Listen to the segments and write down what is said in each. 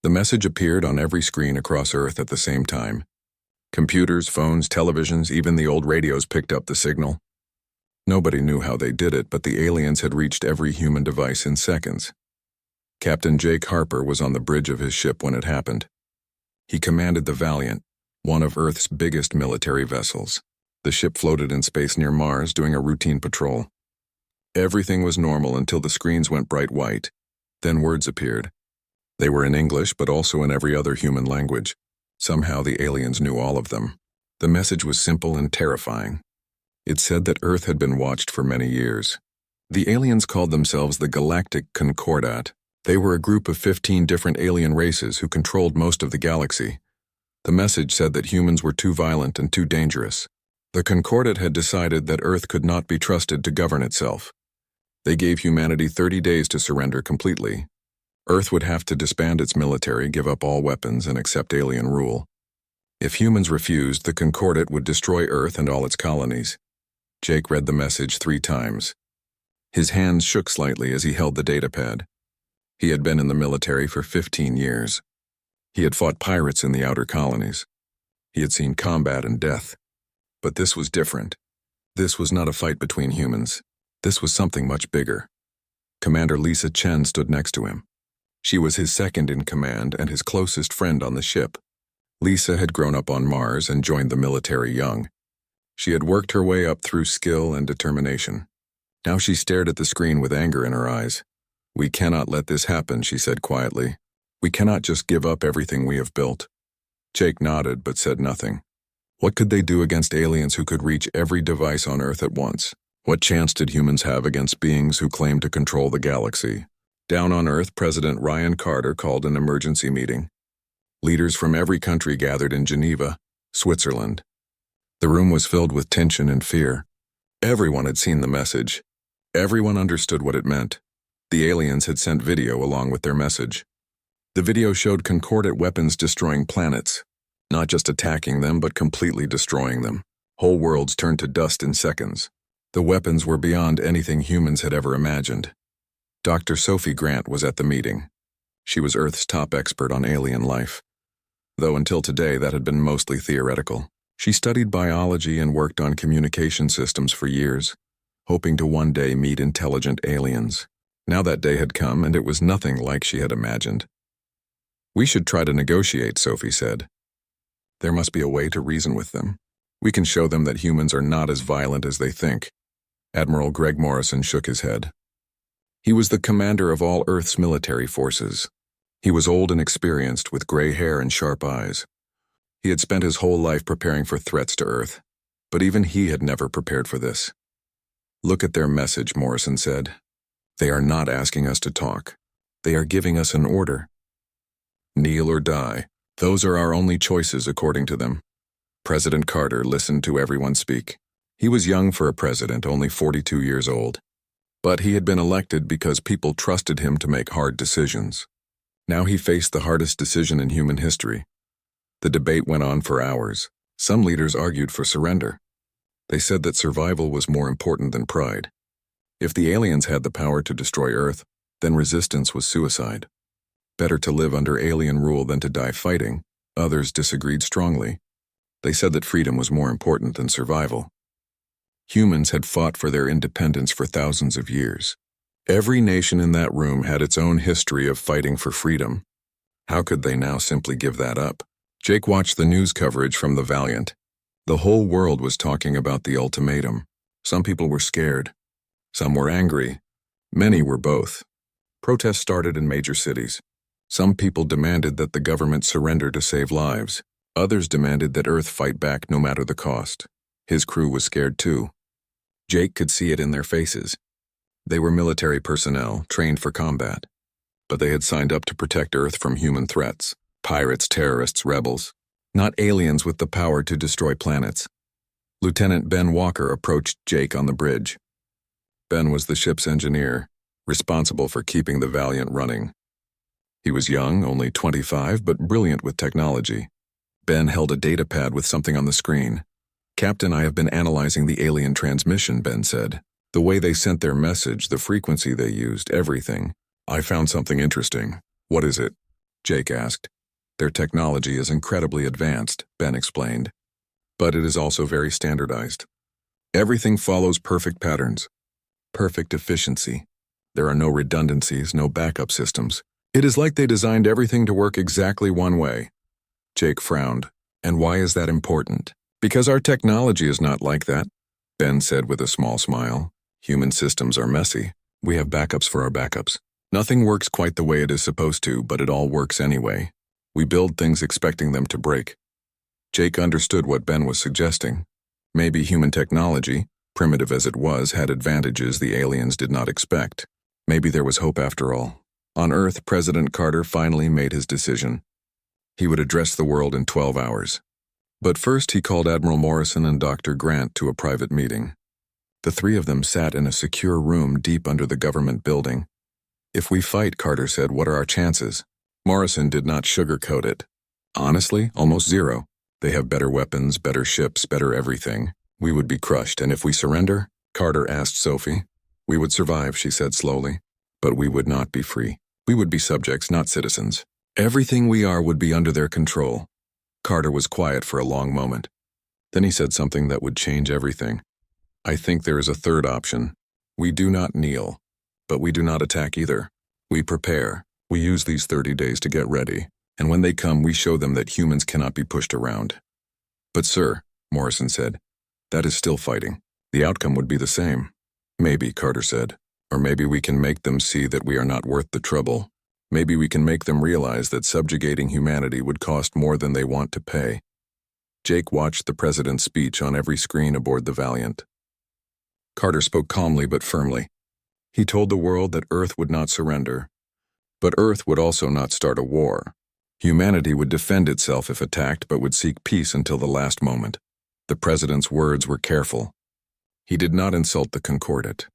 The message appeared on every screen across Earth at the same time. Computers, phones, televisions, even the old radios picked up the signal. Nobody knew how they did it, but the aliens had reached every human device in seconds. Captain Jake Harper was on the bridge of his ship when it happened. He commanded the Valiant, one of Earth's biggest military vessels. The ship floated in space near Mars, doing a routine patrol. Everything was normal until the screens went bright white. Then words appeared. They were in English, but also in every other human language. Somehow the aliens knew all of them. The message was simple and terrifying. It said that Earth had been watched for many years. The aliens called themselves the Galactic Concordat. They were a group of 15 different alien races who controlled most of the galaxy. The message said that humans were too violent and too dangerous. The Concordat had decided that Earth could not be trusted to govern itself. They gave humanity 30 days to surrender completely. Earth would have to disband its military, give up all weapons, and accept alien rule. If humans refused, the Concordat would destroy Earth and all its colonies. Jake read the message 3 times. His hands shook slightly as he held the datapad. He had been in the military for 15 years. He had fought pirates in the outer colonies. He had seen combat and death. But this was different. This was not a fight between humans. This was something much bigger. Commander Lisa Chen stood next to him. She was his second in command and his closest friend on the ship. Lisa had grown up on Mars and joined the military young. She had worked her way up through skill and determination. Now she stared at the screen with anger in her eyes. "We cannot let this happen," she said quietly. "We cannot just give up everything we have built." Jake nodded but said nothing. What could they do against aliens who could reach every device on Earth at once? What chance did humans have against beings who claimed to control the galaxy? Down on Earth, President Ryan Carter called an emergency meeting. Leaders from every country gathered in Geneva, Switzerland. The room was filled with tension and fear. Everyone had seen the message. Everyone understood what it meant. The aliens had sent video along with their message. The video showed Concordat weapons destroying planets, not just attacking them but completely destroying them. Whole worlds turned to dust in seconds. The weapons were beyond anything humans had ever imagined. Dr. Sophie Grant was at the meeting. She was Earth's top expert on alien life. Though until today that had been mostly theoretical. She studied biology and worked on communication systems for years, hoping to one day meet intelligent aliens. Now that day had come, and it was nothing like she had imagined. "We should try to negotiate," Sophie said. "There must be a way to reason with them. We can show them that humans are not as violent as they think." Admiral Greg Morrison shook his head. He was the commander of all Earth's military forces. He was old and experienced, with gray hair and sharp eyes. He had spent his whole life preparing for threats to Earth, but even he had never prepared for this. "Look at their message," Morrison said. "They are not asking us to talk. They are giving us an order. Kneel or die. Those are our only choices according to them." President Carter listened to everyone speak. He was young for a president, only 42 years old. But he had been elected because people trusted him to make hard decisions. Now he faced the hardest decision in human history. The debate went on for hours. Some leaders argued for surrender. They said that survival was more important than pride. If the aliens had the power to destroy Earth, then resistance was suicide. Better to live under alien rule than to die fighting. Others disagreed strongly. They said that freedom was more important than survival. Humans had fought for their independence for thousands of years. Every nation in that room had its own history of fighting for freedom. How could they now simply give that up? Jake watched the news coverage from the Valiant. The whole world was talking about the ultimatum. Some people were scared. Some were angry. Many were both. Protests started in major cities. Some people demanded that the government surrender to save lives. Others demanded that Earth fight back no matter the cost. His crew was scared too. Jake could see it in their faces. They were military personnel, trained for combat. But they had signed up to protect Earth from human threats. Pirates, terrorists, rebels. Not aliens with the power to destroy planets. Lieutenant Ben Walker approached Jake on the bridge. Ben was the ship's engineer, responsible for keeping the Valiant running. He was young, only 25, but brilliant with technology. Ben held a datapad with something on the screen. "Captain, I have been analyzing the alien transmission," Ben said. "The way they sent their message, the frequency they used, everything. I found something interesting." "What is it?" Jake asked. Their technology is incredibly advanced, Ben explained. But it is also very standardized. Everything follows perfect patterns. Perfect efficiency. There are no redundancies, no backup systems. It is like they designed everything to work exactly one way. Jake frowned. And why is that important? Because our technology is not like that, Ben said with a small smile. Human systems are messy. We have backups for our backups. Nothing works quite the way it is supposed to, but it all works anyway. We build things expecting them to break. Jake understood what Ben was suggesting. Maybe human technology, primitive as it was, had advantages the aliens did not expect. Maybe there was hope after all. On Earth, President Carter finally made his decision. He would address the world in 12 hours. But first he called Admiral Morrison and Dr. Grant to a private meeting. The three of them sat in a secure room deep under the government building. If we fight, Carter said, what are our chances? Morrison did not sugarcoat it. Honestly, almost zero. They have better weapons, better ships, better everything. We would be crushed, and if we surrender? Carter asked Sophie. We would survive, she said slowly. But we would not be free. We would be subjects, not citizens. Everything we are would be under their control. Carter was quiet for a long moment. Then he said something that would change everything. I think there is a third option. We do not kneel, but we do not attack either. We prepare. We use these 30 days to get ready, and when they come, we show them that humans cannot be pushed around. But sir, Morrison said, that is still fighting. The outcome would be the same. Maybe, Carter said, or maybe we can make them see that we are not worth the trouble. Maybe we can make them realize that subjugating humanity would cost more than they want to pay. Jake watched the president's speech on every screen aboard the Valiant. Carter spoke calmly but firmly. He told the world that Earth would not surrender. But Earth would also not start a war. Humanity would defend itself if attacked, but would seek peace until the last moment. The president's words were careful. He did not insult the Concordat.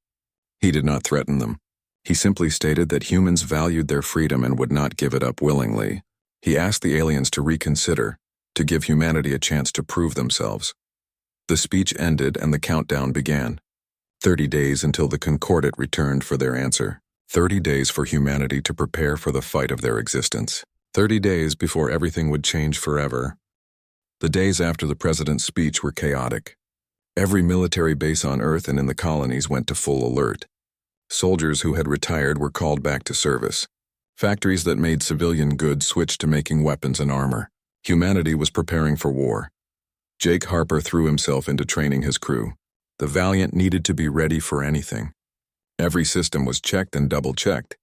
He did not threaten them. He simply stated that humans valued their freedom and would not give it up willingly. He asked the aliens to reconsider, to give humanity a chance to prove themselves. The speech ended and the countdown began. 30 days until the Concordat returned for their answer. 30 days for humanity to prepare for the fight of their existence. 30 days before everything would change forever. The days after the president's speech were chaotic. Every military base on Earth and in the colonies went to full alert. Soldiers who had retired were called back to service. Factories that made civilian goods switched to making weapons and armor. Humanity was preparing for war. Jake Harper threw himself into training his crew. The Valiant needed to be ready for anything. Every system was checked and double-checked.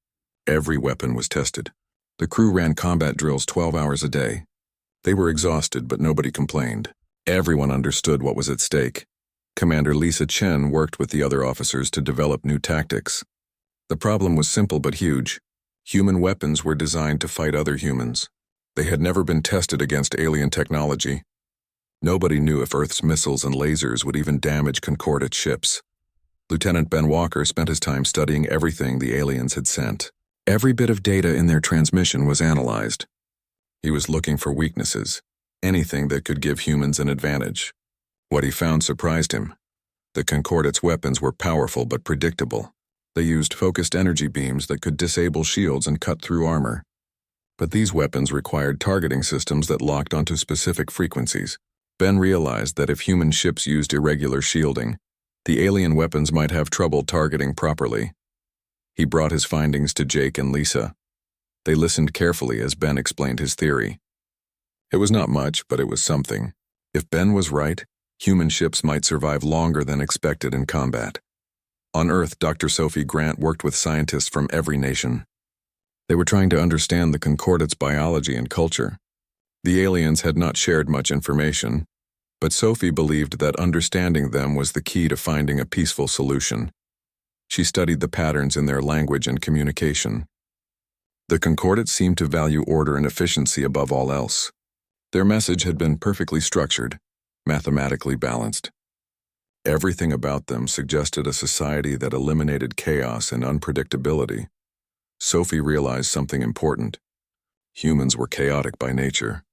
Every weapon was tested. The crew ran combat drills 12 hours a day. They were exhausted, but nobody complained. Everyone understood what was at stake. Commander Lisa Chen worked with the other officers to develop new tactics. The problem was simple but huge. Human weapons were designed to fight other humans. They had never been tested against alien technology. Nobody knew if Earth's missiles and lasers would even damage Concordat ships. Lieutenant Ben Walker spent his time studying everything the aliens had sent. Every bit of data in their transmission was analyzed. He was looking for weaknesses, anything that could give humans an advantage. What he found surprised him. The Concordat's weapons were powerful but predictable. They used focused energy beams that could disable shields and cut through armor. But these weapons required targeting systems that locked onto specific frequencies. Ben realized that if human ships used irregular shielding, the alien weapons might have trouble targeting properly. He brought his findings to Jake and Lisa. They listened carefully as Ben explained his theory. It was not much, but it was something. If Ben was right, human ships might survive longer than expected in combat. On Earth, Dr. Sophie Grant worked with scientists from every nation. They were trying to understand the Concordat's biology and culture. The aliens had not shared much information, but Sophie believed that understanding them was the key to finding a peaceful solution. She studied the patterns in their language and communication. The Concordat seemed to value order and efficiency above all else. Their message had been perfectly structured, mathematically balanced. Everything about them suggested a society that eliminated chaos and unpredictability. Sophie realized something important. Humans were chaotic by nature.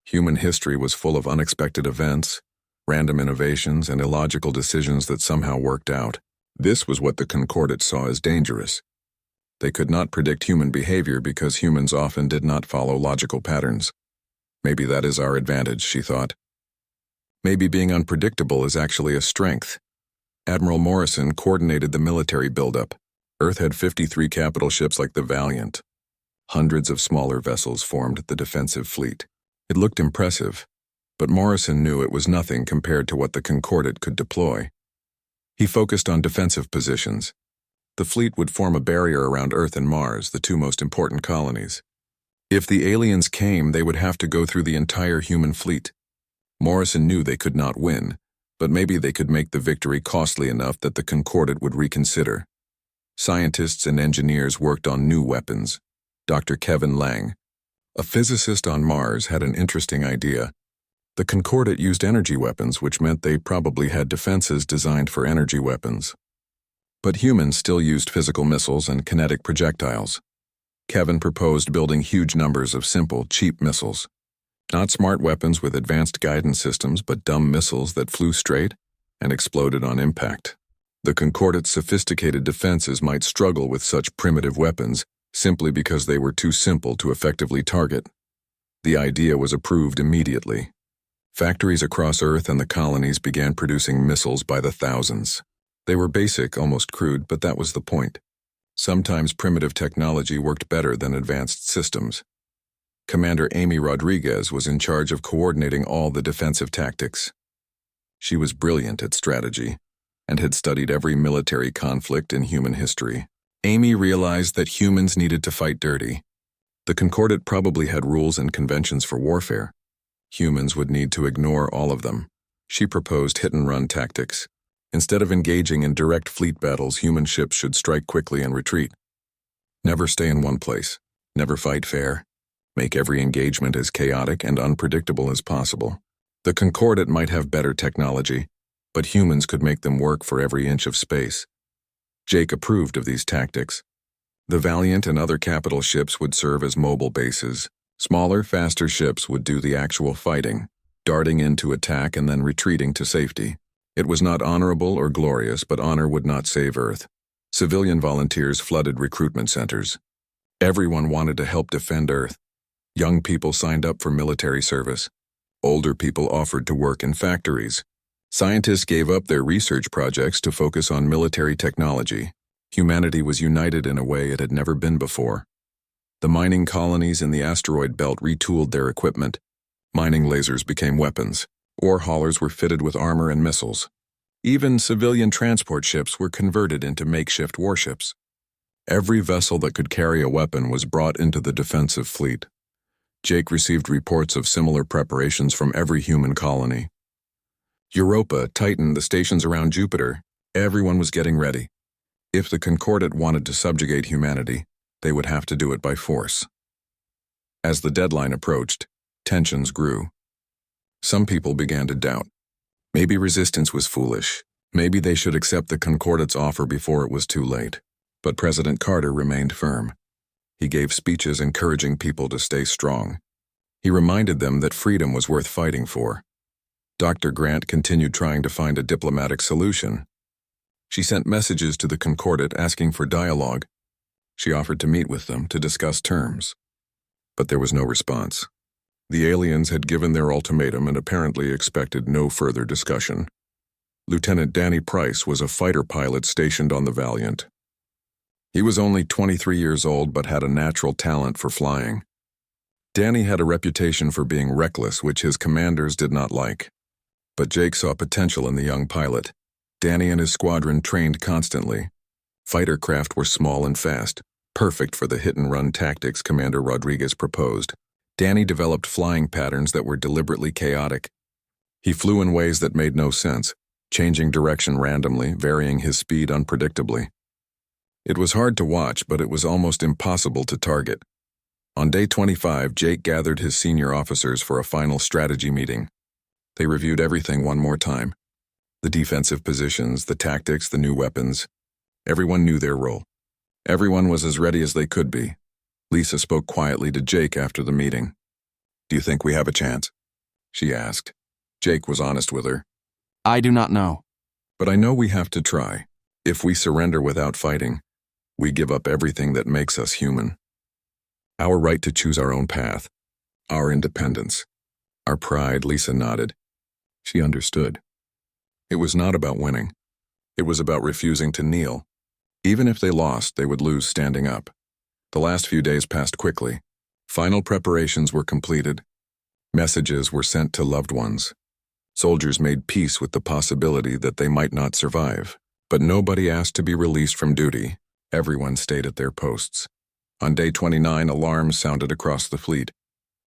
Human history was full of unexpected events, random innovations, and illogical decisions that somehow worked out. This was what the Concordat saw as dangerous. They could not predict human behavior because humans often did not follow logical patterns. Maybe that is our advantage, she thought. Maybe being unpredictable is actually a strength. Admiral Morrison coordinated the military buildup. Earth had 53 capital ships like the Valiant. Hundreds of smaller vessels formed the defensive fleet. It looked impressive, but Morrison knew it was nothing compared to what the Concordat could deploy. He focused on defensive positions. The fleet would form a barrier around Earth and Mars, the two most important colonies. If the aliens came, they would have to go through the entire human fleet. Morrison knew they could not win, but maybe they could make the victory costly enough that the Concordat would reconsider. Scientists and engineers worked on new weapons. Dr. Kevin Lang, a physicist on Mars, had an interesting idea. The Concordat used energy weapons, which meant they probably had defenses designed for energy weapons. But humans still used physical missiles and kinetic projectiles. Kevin proposed building huge numbers of simple, cheap missiles. Not smart weapons with advanced guidance systems, but dumb missiles that flew straight and exploded on impact. The Concordat's sophisticated defenses might struggle with such primitive weapons simply because they were too simple to effectively target. The idea was approved immediately. Factories across Earth and the colonies began producing missiles by the thousands. They were basic, almost crude, but that was the point. Sometimes primitive technology worked better than advanced systems. Commander Amy Rodriguez was in charge of coordinating all the defensive tactics. She was brilliant at strategy and had studied every military conflict in human history. Amy realized that humans needed to fight dirty. The Concordat probably had rules and conventions for warfare. Humans would need to ignore all of them. She proposed hit-and-run tactics. Instead of engaging in direct fleet battles, human ships should strike quickly and retreat. Never stay in one place. Never fight fair. Make every engagement as chaotic and unpredictable as possible. The Concordat might have better technology, but humans could make them work for every inch of space. Jake approved of these tactics. The Valiant and other capital ships would serve as mobile bases. Smaller, faster ships would do the actual fighting, darting in to attack and then retreating to safety. It was not honorable or glorious, but honor would not save Earth. Civilian volunteers flooded recruitment centers. Everyone wanted to help defend Earth. Young people signed up for military service. Older people offered to work in factories. Scientists gave up their research projects to focus on military technology. Humanity was united in a way it had never been before. The mining colonies in the asteroid belt retooled their equipment. Mining lasers became weapons. Ore haulers were fitted with armor and missiles. Even civilian transport ships were converted into makeshift warships. Every vessel that could carry a weapon was brought into the defensive fleet. Jake received reports of similar preparations from every human colony. Europa, Titan, the stations around Jupiter, everyone was getting ready. If the Concordat wanted to subjugate humanity, they would have to do it by force. As the deadline approached, tensions grew. Some people began to doubt. Maybe resistance was foolish. Maybe they should accept the Concordat's offer before it was too late. But President Carter remained firm. He gave speeches encouraging people to stay strong. He reminded them that freedom was worth fighting for. Dr. Grant continued trying to find a diplomatic solution. She sent messages to the Concordat asking for dialogue. She offered to meet with them to discuss terms. But there was no response. The aliens had given their ultimatum and apparently expected no further discussion. Lieutenant Danny Price was a fighter pilot stationed on the Valiant. He was only 23 years old but had a natural talent for flying. Danny had a reputation for being reckless, which his commanders did not like. But Jake saw potential in the young pilot. Danny and his squadron trained constantly. Fighter craft were small and fast, perfect for the hit-and-run tactics Commander Rodriguez proposed. Danny developed flying patterns that were deliberately chaotic. He flew in ways that made no sense, changing direction randomly, varying his speed unpredictably. It was hard to watch, but it was almost impossible to target. On day 25, Jake gathered his senior officers for a final strategy meeting. They reviewed everything one more time. The defensive positions, the tactics, the new weapons. Everyone knew their role. Everyone was as ready as they could be. Lisa spoke quietly to Jake after the meeting. "Do you think we have a chance?" she asked. Jake was honest with her. "I do not know. "But I know we have to try. If we surrender without fighting, We give up everything that makes us human. Our right to choose our own path, our independence, our pride. Lisa nodded. She understood. It was not about winning. It was about refusing to kneel. Even if they lost, they would lose standing up. The last few days passed quickly. Final preparations were completed. Messages were sent to loved ones. Soldiers made peace with the possibility that they might not survive. But nobody asked to be released from duty. Everyone stayed at their posts. On day 29, alarms sounded across the fleet.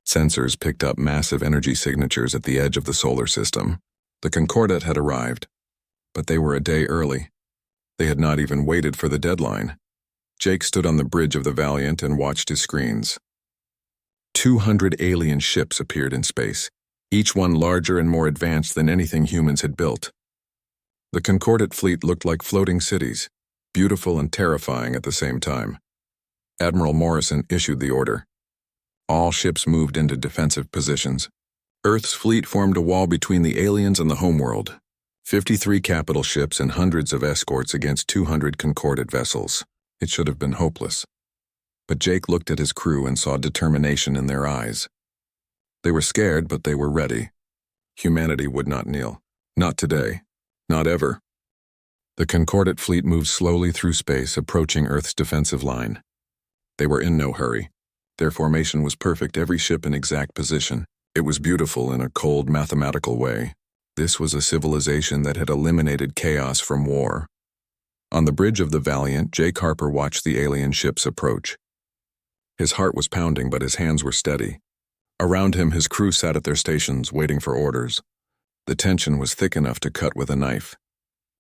Sensors picked up massive energy signatures at the edge of the solar system. The Concordat had arrived, but they were a day early. They had not even waited for the deadline. Jake stood on the bridge of the Valiant and watched his screens. 200 alien ships appeared in space, each one larger and more advanced than anything humans had built. The Concordat fleet looked like floating cities, beautiful and terrifying at the same time. Admiral Morrison issued the order. All ships moved into defensive positions. Earth's fleet formed a wall between the aliens and the homeworld. 53 capital ships and hundreds of escorts against 200 Concordat vessels. It should have been hopeless. But Jake looked at his crew and saw determination in their eyes. They were scared, but they were ready. Humanity would not kneel. Not today. Not ever. The Concordat fleet moved slowly through space, approaching Earth's defensive line. They were in no hurry. Their formation was perfect, every ship in exact position. It was beautiful in a cold, mathematical way. This was a civilization that had eliminated chaos from war. On the bridge of the Valiant, Jake Harper watched the alien ships approach. His heart was pounding, but his hands were steady. Around him, his crew sat at their stations, waiting for orders. The tension was thick enough to cut with a knife.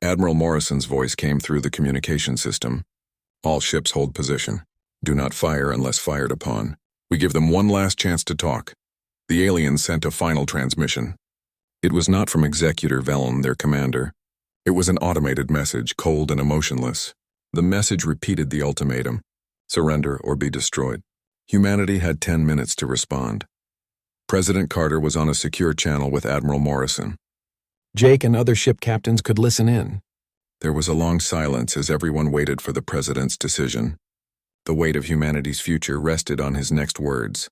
Admiral Morrison's voice came through the communication system. All ships hold position. Do not fire unless fired upon. We give them one last chance to talk. The aliens sent a final transmission. It was not from Executor Vellum, their commander. It was an automated message, cold and emotionless. The message repeated the ultimatum: surrender or be destroyed. Humanity had 10 minutes to respond. President Carter was on a secure channel with Admiral Morrison. Jake and other ship captains could listen in. There was a long silence as everyone waited for the president's decision. The weight of humanity's future rested on his next words.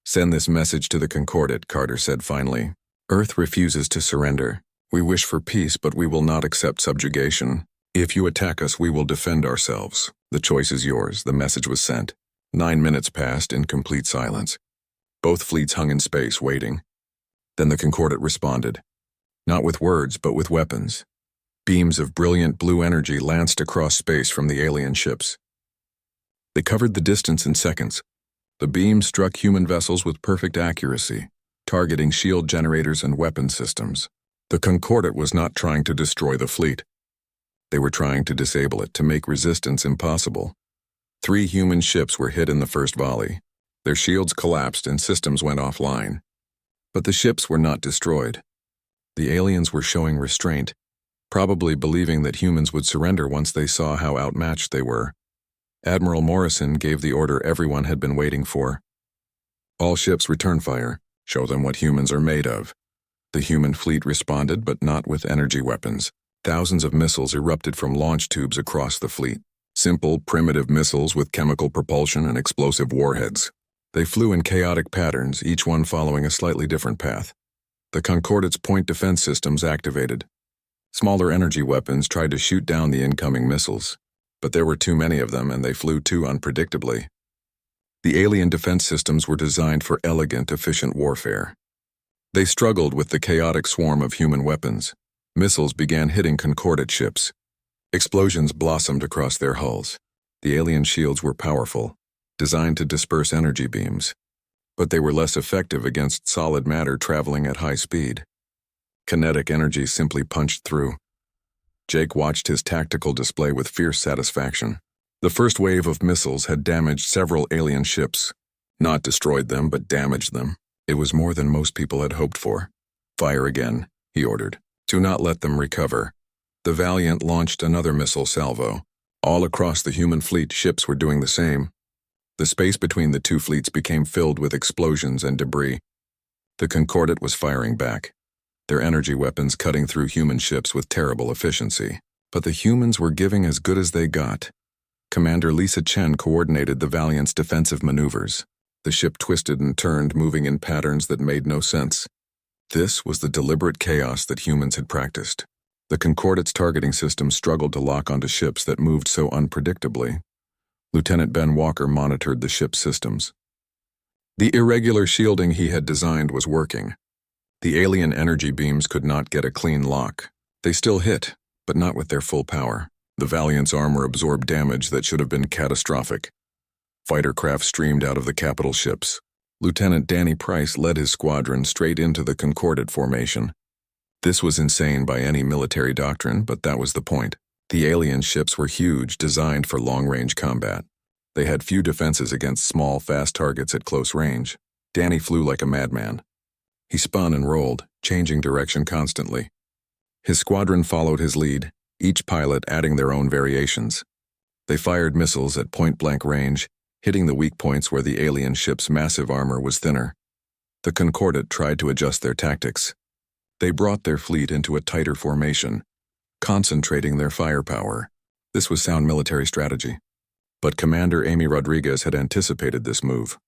Send this message to the Concordat, Carter said finally. Earth refuses to surrender. We wish for peace, but we will not accept subjugation. If you attack us, we will defend ourselves. The choice is yours. The message was sent. 9 minutes passed in complete silence. Both fleets hung in space, waiting. Then the Concordat responded. Not with words, but with weapons. Beams of brilliant blue energy lanced across space from the alien ships. They covered the distance in seconds. The beams struck human vessels with perfect accuracy, targeting shield generators and weapon systems. The Concordat was not trying to destroy the fleet. They were trying to disable it, to make resistance impossible. 3 human ships were hit in the first volley. Their shields collapsed and systems went offline. But the ships were not destroyed. The aliens were showing restraint, probably believing that humans would surrender once they saw how outmatched they were. Admiral Morrison gave the order everyone had been waiting for. All ships return fire. Show them what humans are made of. The human fleet responded, but not with energy weapons. Thousands of missiles erupted from launch tubes across the fleet. Simple, primitive missiles with chemical propulsion and explosive warheads. They flew in chaotic patterns, each one following a slightly different path. The Concordat's point defense systems activated. Smaller energy weapons tried to shoot down the incoming missiles, but there were too many of them and they flew too unpredictably. The alien defense systems were designed for elegant, efficient warfare. They struggled with the chaotic swarm of human weapons. Missiles began hitting Concordat ships. Explosions blossomed across their hulls. The alien shields were powerful, designed to disperse energy beams, but they were less effective against solid matter traveling at high speed. Kinetic energy simply punched through. Jake watched his tactical display with fierce satisfaction. The first wave of missiles had damaged several alien ships. Not destroyed them, but damaged them. It was more than most people had hoped for. Fire again, he ordered. Do not let them recover. The Valiant launched another missile salvo. All across the human fleet, ships were doing the same. The space between the two fleets became filled with explosions and debris. The Concordat was firing back, their energy weapons cutting through human ships with terrible efficiency. But the humans were giving as good as they got. Commander Lisa Chen coordinated the Valiant's defensive maneuvers. The ship twisted and turned, moving in patterns that made no sense. This was the deliberate chaos that humans had practiced. The Concordate's targeting system struggled to lock onto ships that moved so unpredictably. Lieutenant Ben Walker monitored the ship's systems. The irregular shielding he had designed was working. The alien energy beams could not get a clean lock. They still hit, but not with their full power. The Valiant's armor absorbed damage that should have been catastrophic. Fighter craft streamed out of the capital ships. Lieutenant Danny Price led his squadron straight into the Concordate formation. This was insane by any military doctrine, but that was the point. The alien ships were huge, designed for long-range combat. They had few defenses against small, fast targets at close range. Danny flew like a madman. He spun and rolled, changing direction constantly. His squadron followed his lead, each pilot adding their own variations. They fired missiles at point-blank range, hitting the weak points where the alien ship's massive armor was thinner. The Concordate tried to adjust their tactics. They brought their fleet into a tighter formation, concentrating their firepower. This was sound military strategy. But Commander Amy Rodriguez had anticipated this move.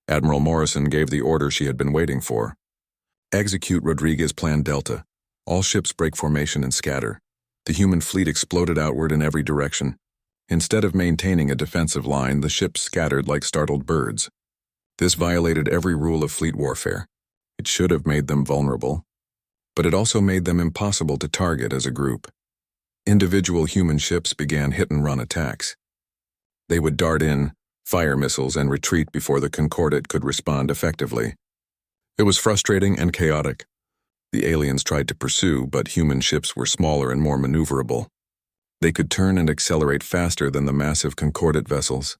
Admiral Morrison gave the order she had been waiting for. Execute Rodriguez Plan Delta. All ships break formation and scatter. The human fleet exploded outward in every direction. Instead of maintaining a defensive line, the ships scattered like startled birds. This violated every rule of fleet warfare. It should have made them vulnerable, but it also made them impossible to target as a group. Individual human ships began hit-and-run attacks. They would dart in, fire missiles, and retreat before the Concordate could respond effectively. It was frustrating and chaotic. The aliens tried to pursue, but human ships were smaller and more maneuverable. They could turn and accelerate faster than the massive Concordate vessels.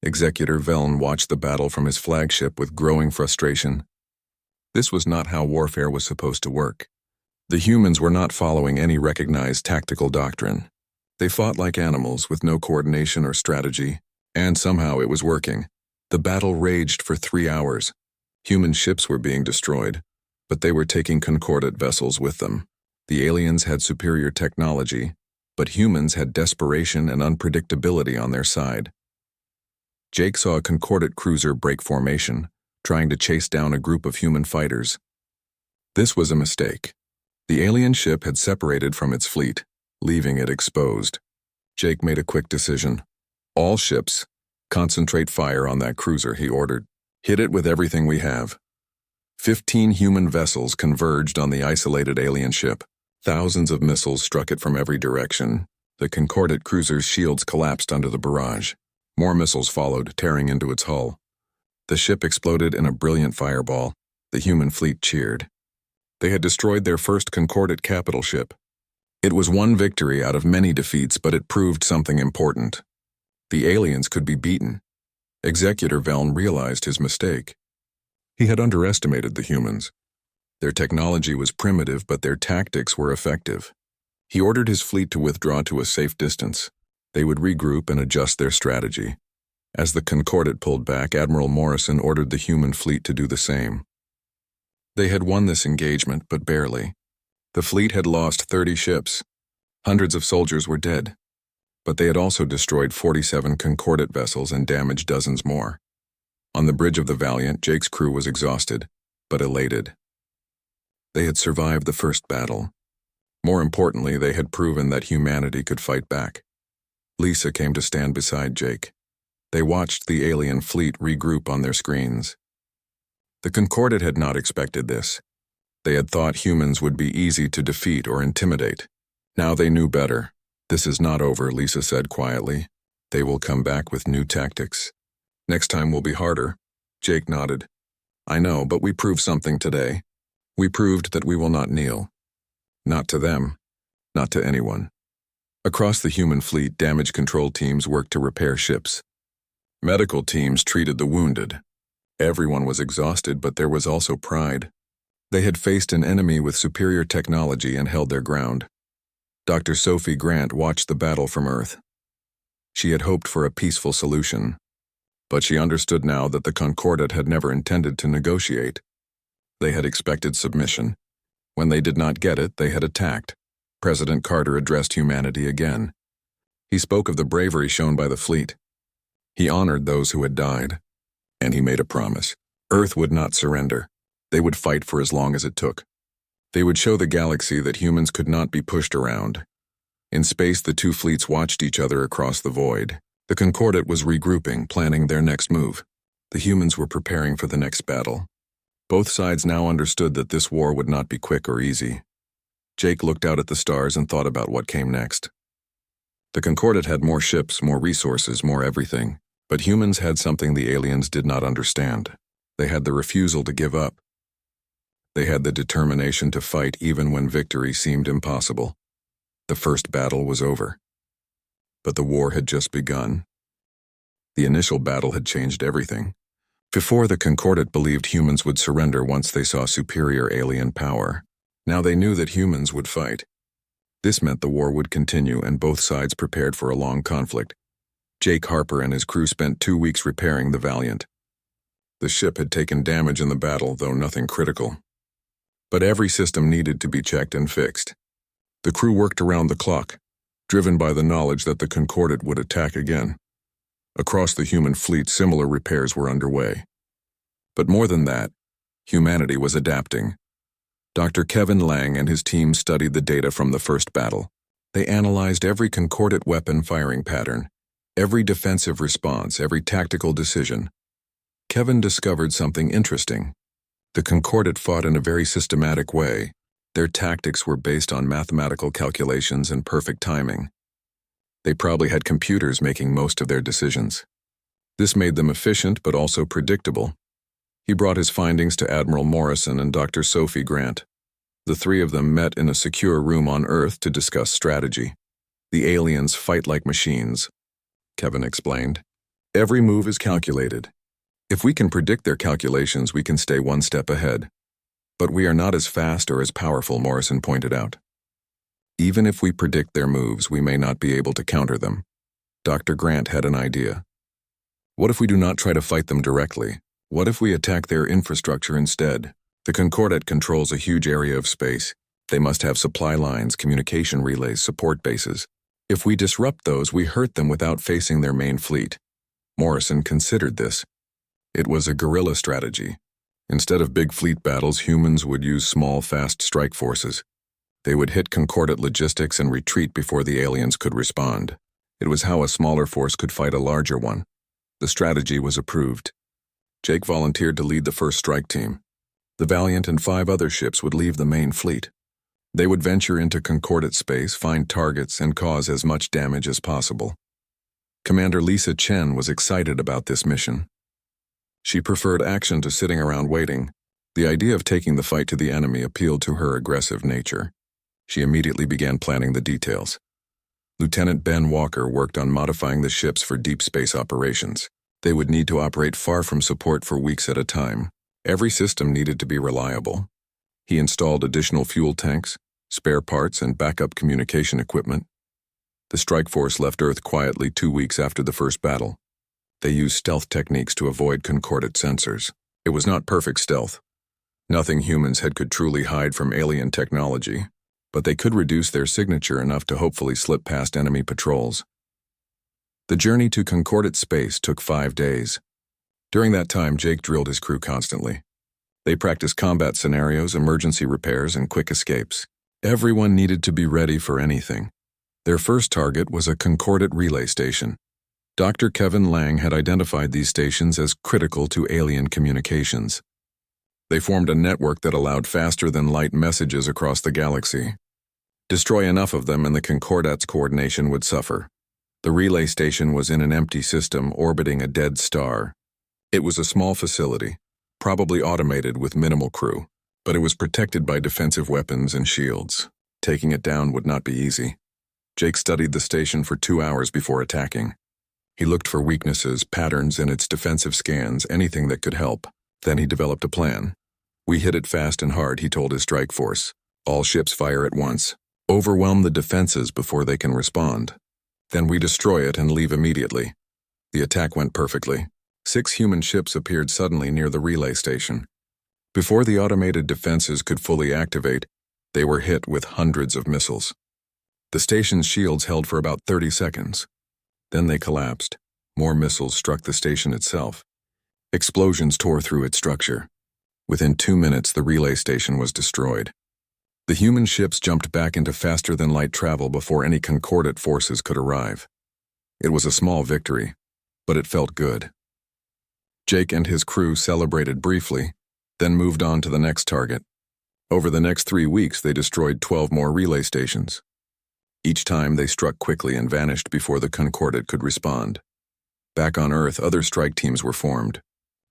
Executor Veln watched the battle from his flagship with growing frustration. This was not how warfare was supposed to work. The humans were not following any recognized tactical doctrine. They fought like animals with no coordination or strategy, and somehow it was working. The battle raged for 3 hours. Human ships were being destroyed, but they were taking Concordate vessels with them. The aliens had superior technology, but humans had desperation and unpredictability on their side. Jake saw a Concordate cruiser break formation, trying to chase down a group of human fighters. This was a mistake. The alien ship had separated from its fleet, leaving it exposed. Jake made a quick decision. All ships, concentrate fire on that cruiser, he ordered. Hit it with everything we have. 15 human vessels converged on the isolated alien ship. Thousands of missiles struck it from every direction. The Concordate cruiser's shields collapsed under the barrage. More missiles followed, tearing into its hull. The ship exploded in a brilliant fireball. The human fleet cheered. They had destroyed their first Concordate capital ship. It was one victory out of many defeats, but it proved something important. The aliens could be beaten. Executor Veln realized his mistake. He had underestimated the humans. Their technology was primitive, but their tactics were effective. He ordered his fleet to withdraw to a safe distance. They would regroup and adjust their strategy. As the Concordate pulled back, Admiral Morrison ordered the human fleet to do the same. They had won this engagement, but barely. The fleet had lost 30 ships. Hundreds of soldiers were dead. But they had also destroyed 47 Concordate vessels and damaged dozens more. On the bridge of the Valiant, Jake's crew was exhausted, but elated. They had survived the first battle. More importantly, they had proven that humanity could fight back. Lisa came to stand beside Jake. They watched the alien fleet regroup on their screens. The Concordate had not expected this. They had thought humans would be easy to defeat or intimidate. Now they knew better. This is not over, Lisa said quietly. They will come back with new tactics. Next time will be harder. Jake nodded. I know, but we proved something today. We proved that we will not kneel. Not to them. Not to anyone. Across the human fleet, damage control teams worked to repair ships. Medical teams treated the wounded. Everyone was exhausted, but there was also pride. They had faced an enemy with superior technology and held their ground. Dr. Sophie Grant watched the battle from Earth. She had hoped for a peaceful solution, but she understood now that the Concordate had never intended to negotiate. They had expected submission. When they did not get it, they had attacked. President Carter addressed humanity again. He spoke of the bravery shown by the fleet. He honored those who had died. And he made a promise. Earth would not surrender. They would fight for as long as it took. They would show the galaxy that humans could not be pushed around. In space, the two fleets watched each other across the void. The Concordat was regrouping, planning their next move. The humans were preparing for the next battle. Both sides now understood that this war would not be quick or easy. Jake looked out at the stars and thought about what came next. The Concordat had more ships, more resources, more everything. But humans had something the aliens did not understand. They had the refusal to give up. They had the determination to fight even when victory seemed impossible. The first battle was over. But the war had just begun. The initial battle had changed everything. Before, the Concordat believed humans would surrender once they saw superior alien power. Now they knew that humans would fight. This meant the war would continue and both sides prepared for a long conflict. Jake Harper and his crew spent 2 weeks repairing the Valiant. The ship had taken damage in the battle, though nothing critical. But every system needed to be checked and fixed. The crew worked around the clock, driven by the knowledge that the Concordat would attack again. Across the human fleet, similar repairs were underway. But more than that, humanity was adapting. Dr. Kevin Lang and his team studied the data from the first battle. They analyzed every Concordat weapon firing pattern, every defensive response, every tactical decision. Kevin discovered something interesting. The Concordat fought in a very systematic way. Their tactics were based on mathematical calculations and perfect timing. They probably had computers making most of their decisions. This made them efficient but also predictable. He brought his findings to Admiral Morrison and Dr. Sophie Grant. The three of them met in a secure room on Earth to discuss strategy. The aliens fight like machines, Kevin explained. Every move is calculated. If we can predict their calculations, we can stay one step ahead. But we are not as fast or as powerful, Morrison pointed out. Even if we predict their moves, we may not be able to counter them. Dr. Grant had an idea. What if we do not try to fight them directly? What if we attack their infrastructure instead? The Concordat controls a huge area of space. They must have supply lines, communication relays, support bases. If we disrupt those, we hurt them without facing their main fleet. Morrison considered this. It was a guerrilla strategy. Instead of big fleet battles, humans would use small, fast strike forces. They would hit Concordat logistics and retreat before the aliens could respond. It was how a smaller force could fight a larger one. The strategy was approved. Jake volunteered to lead the first strike team. The Valiant and 5 other ships would leave the main fleet. They would venture into Concordat space, find targets, and cause as much damage as possible. Commander Lisa Chen was excited about this mission. She preferred action to sitting around waiting. The idea of taking the fight to the enemy appealed to her aggressive nature. She immediately began planning the details. Lieutenant Ben Walker worked on modifying the ships for deep space operations. They would need to operate far from support for weeks at a time. Every system needed to be reliable. He installed additional fuel tanks, spare parts, and backup communication equipment. The strike force left Earth quietly 2 weeks after the first battle. They used stealth techniques to avoid Concordat sensors. It was not perfect stealth. Nothing humans had could truly hide from alien technology, but they could reduce their signature enough to hopefully slip past enemy patrols. The journey to Concordat space took 5 days. During that time, Jake drilled his crew constantly. They practiced combat scenarios, emergency repairs, and quick escapes. Everyone needed to be ready for anything. Their first target was a Concordat relay station. Dr. Kevin Lang had identified these stations as critical to alien communications. They formed a network that allowed faster-than-light messages across the galaxy. Destroy enough of them and the Concordat's coordination would suffer. The relay station was in an empty system orbiting a dead star. It was a small facility, probably automated with minimal crew, but it was protected by defensive weapons and shields. Taking it down would not be easy. Jake studied the station for 2 hours before attacking. He looked for weaknesses, patterns in its defensive scans, anything that could help. Then he developed a plan. We hit it fast and hard, he told his strike force. All ships fire at once. Overwhelm the defenses before they can respond. Then we destroy it and leave immediately. The attack went perfectly. 6 human ships appeared suddenly near the relay station. Before the automated defenses could fully activate, they were hit with hundreds of missiles. The station's shields held for about 30 seconds. Then they collapsed. More missiles struck the station itself. Explosions tore through its structure. Within 2 minutes, the relay station was destroyed. The human ships jumped back into faster-than-light travel before any concordate forces could arrive. It was a small victory, but it felt good. Jake and his crew celebrated briefly, then moved on to the next target. Over the next 3 weeks, they destroyed 12 more relay stations. Each time, they struck quickly and vanished before the concordate could respond. Back on Earth, other strike teams were formed.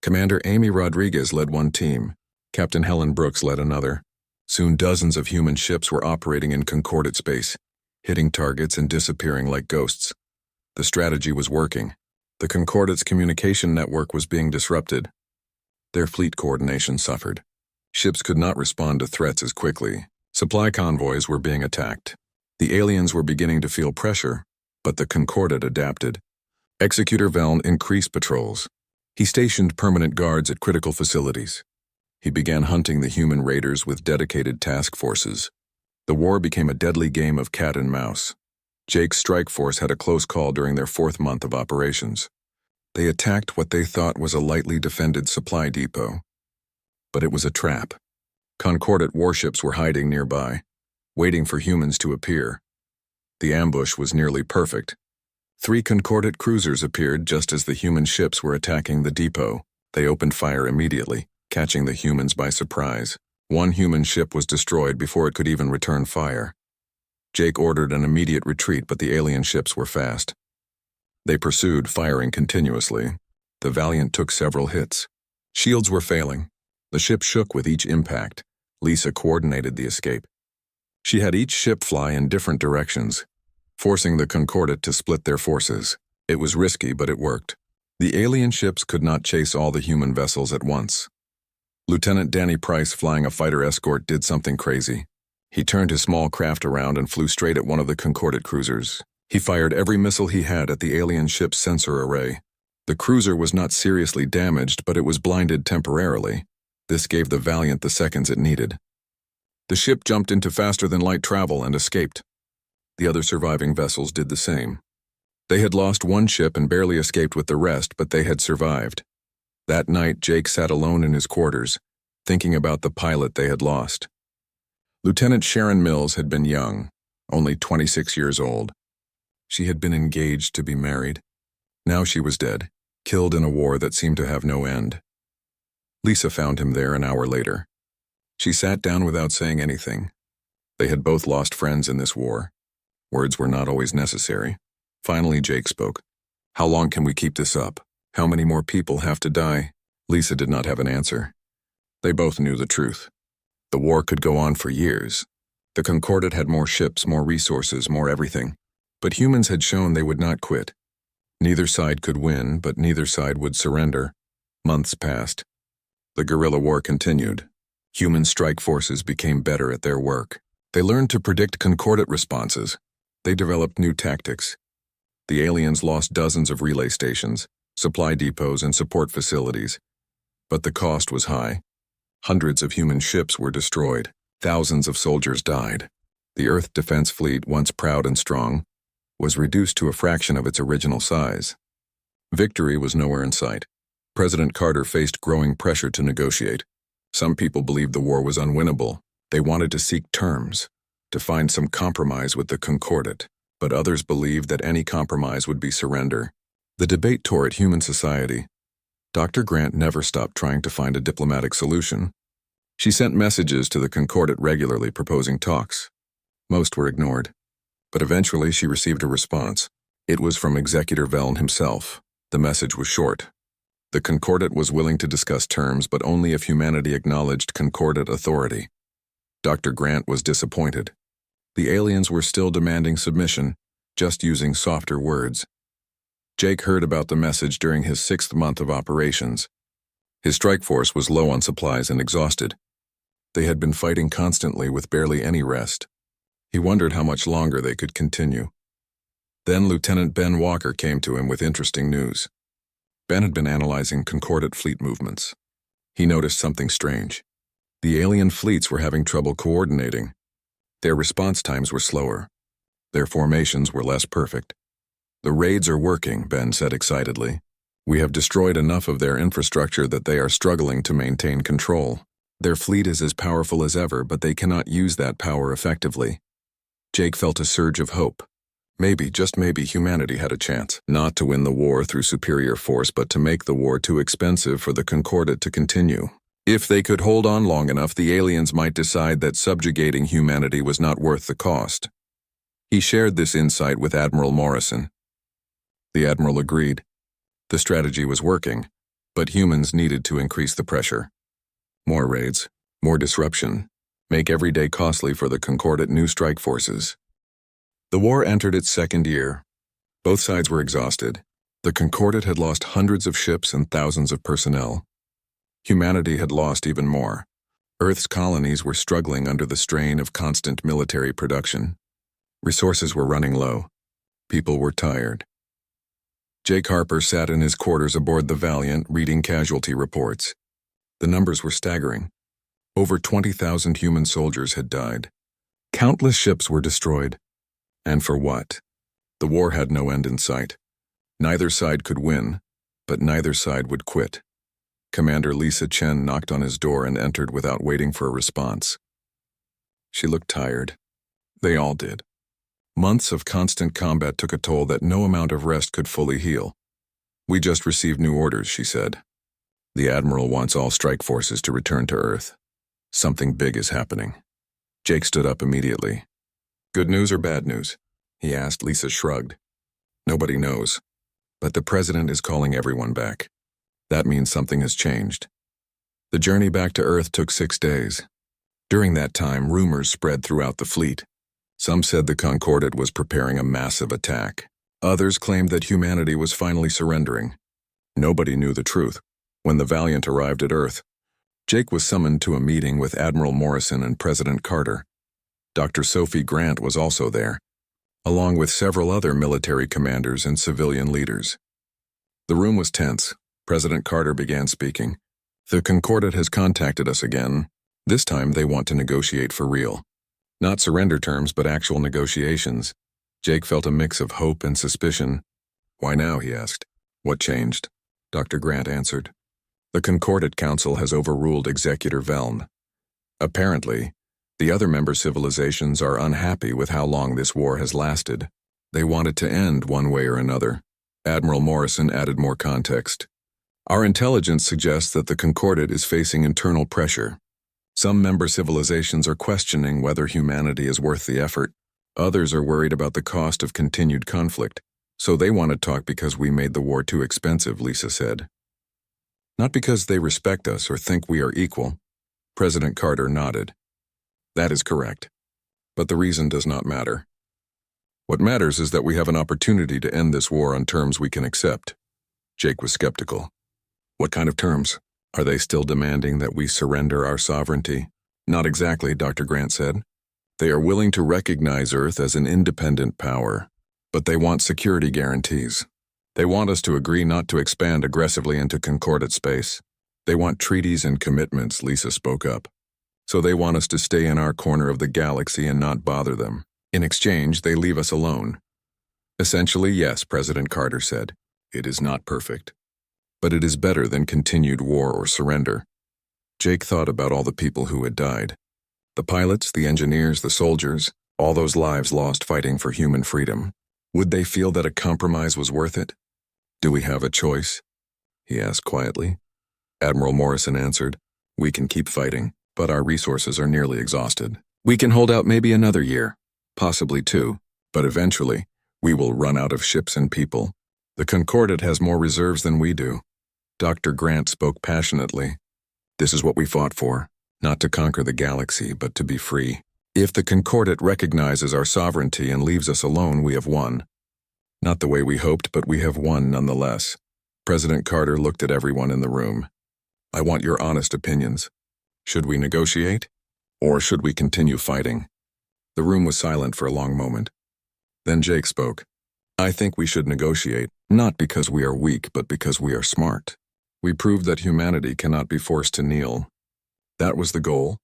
Commander Amy Rodriguez led one team. Captain Helen Brooks led another. Soon dozens of human ships were operating in concordate space, hitting targets and disappearing like ghosts. The strategy was working. The concordate's communication network was being disrupted. Their fleet coordination suffered. Ships could not respond to threats as quickly. Supply convoys were being attacked. The aliens were beginning to feel pressure, but the concordate adapted. Executor Veln increased patrols. He stationed permanent guards at critical facilities. He began hunting the human raiders with dedicated task forces. The war became a deadly game of cat and mouse. Jake's strike force had a close call during their 4th month of operations. They attacked what they thought was a lightly defended supply depot. But it was a trap. Concordate warships were hiding nearby, waiting for humans to appear. The ambush was nearly perfect. 3 concordate cruisers appeared just as the human ships were attacking the depot. They opened fire immediately, catching the humans by surprise. One human ship was destroyed before it could even return fire. Jake ordered an immediate retreat, but the alien ships were fast. They pursued, firing continuously. The Valiant took several hits. Shields were failing. The ship shook with each impact. Lisa coordinated the escape. She had each ship fly in different directions, forcing the concordate to split their forces. It was risky, but it worked. The alien ships could not chase all the human vessels at once. Lieutenant Danny Price, flying a fighter escort, did something crazy. He turned his small craft around and flew straight at one of the concordate cruisers. He fired every missile he had at the alien ship's sensor array. The cruiser was not seriously damaged, but it was blinded temporarily. This gave the Valiant the seconds it needed. The ship jumped into faster-than-light travel and escaped. The other surviving vessels did the same. They had lost one ship and barely escaped with the rest, but they had survived. That night, Jake sat alone in his quarters, thinking about the pilot they had lost. Lieutenant Sharon Mills had been young, only 26 years old. She had been engaged to be married. Now she was dead, killed in a war that seemed to have no end. Lisa found him there an hour later. She sat down without saying anything. They had both lost friends in this war. Words were not always necessary. Finally, Jake spoke. "How long can we keep this up? How many more people have to die?" Lisa did not have an answer. They both knew the truth. The war could go on for years. The concordate had more ships, more resources, more everything. But humans had shown they would not quit. Neither side could win, but neither side would surrender. Months passed. The guerrilla war continued. Human strike forces became better at their work. They learned to predict concordate responses. They developed new tactics. The aliens lost dozens of relay stations, supply depots, and support facilities. But the cost was high. Hundreds of human ships were destroyed. Thousands of soldiers died. The Earth Defense Fleet, once proud and strong, was reduced to a fraction of its original size. Victory was nowhere in sight. President Carter faced growing pressure to negotiate. Some people believed the war was unwinnable. They wanted to seek terms, to find some compromise with the concordate, but others believed that any compromise would be surrender. The debate tore at human society. Dr. Grant never stopped trying to find a diplomatic solution. She sent messages to the concordate regularly proposing talks. Most were ignored, but eventually she received a response. It was from Executor Veln himself. The message was short. The concordate was willing to discuss terms, but only if humanity acknowledged concordate authority. Dr. Grant was disappointed. The aliens were still demanding submission, just using softer words. Jake heard about the message during his 6th month of operations. His strike force was low on supplies and exhausted. They had been fighting constantly with barely any rest. He wondered how much longer they could continue. Then Lieutenant Ben Walker came to him with interesting news. Ben had been analyzing concordate fleet movements. He noticed something strange. The alien fleets were having trouble coordinating. Their response times were slower. Their formations were less perfect. "The raids are working," Ben said excitedly. "We have destroyed enough of their infrastructure that they are struggling to maintain control. Their fleet is as powerful as ever, but they cannot use that power effectively." Jake felt a surge of hope. Maybe, just maybe, humanity had a chance, not to win the war through superior force, but to make the war too expensive for the Concordat to continue. If they could hold on long enough, the aliens might decide that subjugating humanity was not worth the cost. He shared this insight with Admiral Morrison. The Admiral agreed. The strategy was working, but humans needed to increase the pressure. More raids, more disruption, make every day costly for the Concordat new strike forces. The war entered its second year. Both sides were exhausted. The Concordat had lost hundreds of ships and thousands of personnel. Humanity had lost even more. Earth's colonies were struggling under the strain of constant military production. Resources were running low. People were tired. Jake Harper sat in his quarters aboard the Valiant reading casualty reports. The numbers were staggering. Over 20,000 human soldiers had died. Countless ships were destroyed. And for what? The war had no end in sight. Neither side could win, but neither side would quit. Commander Lisa Chen knocked on his door and entered without waiting for a response. She looked tired. They all did. Months of constant combat took a toll that no amount of rest could fully heal. "We just received new orders," she said. "The Admiral wants all strike forces to return to Earth. Something big is happening." Jake stood up immediately. "Good news or bad news?" he asked. Lisa shrugged. "Nobody knows. But the President is calling everyone back. That means something has changed." The journey back to Earth took 6 days. During that time, rumors spread throughout the fleet. Some said the Concordat was preparing a massive attack. Others claimed that humanity was finally surrendering. Nobody knew the truth. When the Valiant arrived at Earth, Jake was summoned to a meeting with Admiral Morrison and President Carter. Dr. Sophie Grant was also there, along with several other military commanders and civilian leaders. The room was tense. President Carter began speaking. "The Concordat has contacted us again. This time they want to negotiate for real. Not surrender terms, but actual negotiations." Jake felt a mix of hope and suspicion. "Why now?" he asked. "What changed?" Dr. Grant answered. "The Concordat Council has overruled Executor Velm. Apparently, the other member civilizations are unhappy with how long this war has lasted. They want it to end one way or another." Admiral Morrison added more context. "Our intelligence suggests that the Concordat is facing internal pressure. Some member civilizations are questioning whether humanity is worth the effort. Others are worried about the cost of continued conflict. So they want to talk because we made the war too expensive," Lisa said. "Not because they respect us or think we are equal." President Carter nodded. "That is correct. But the reason does not matter. What matters is that we have an opportunity to end this war on terms we can accept." Jake was skeptical. "What kind of terms? Are they still demanding that we surrender our sovereignty?" "Not exactly," Dr. Grant said. "They are willing to recognize Earth as an independent power, but they want security guarantees. They want us to agree not to expand aggressively into Concordat space. They want treaties and commitments," Lisa spoke up. "So they want us to stay in our corner of the galaxy and not bother them. In exchange, they leave us alone." "Essentially, yes," President Carter said. "It is not perfect. But it is better than continued war or surrender." Jake thought about all the people who had died. The pilots, the engineers, the soldiers, all those lives lost fighting for human freedom. Would they feel that a compromise was worth it? "Do we have a choice?" he asked quietly. Admiral Morrison answered, "We can keep fighting, but our resources are nearly exhausted. We can hold out maybe another year, possibly 2, but eventually, we will run out of ships and people. The Concordat has more reserves than we do." Dr. Grant spoke passionately. "This is what we fought for, not to conquer the galaxy, but to be free. If the Concordat recognizes our sovereignty and leaves us alone, we have won. Not the way we hoped, but we have won nonetheless." President Carter looked at everyone in the room. "I want your honest opinions. Should we negotiate? Or should we continue fighting?" The room was silent for a long moment. Then Jake spoke. "I think we should negotiate, not because we are weak, but because we are smart. We proved that humanity cannot be forced to kneel. That was the goal.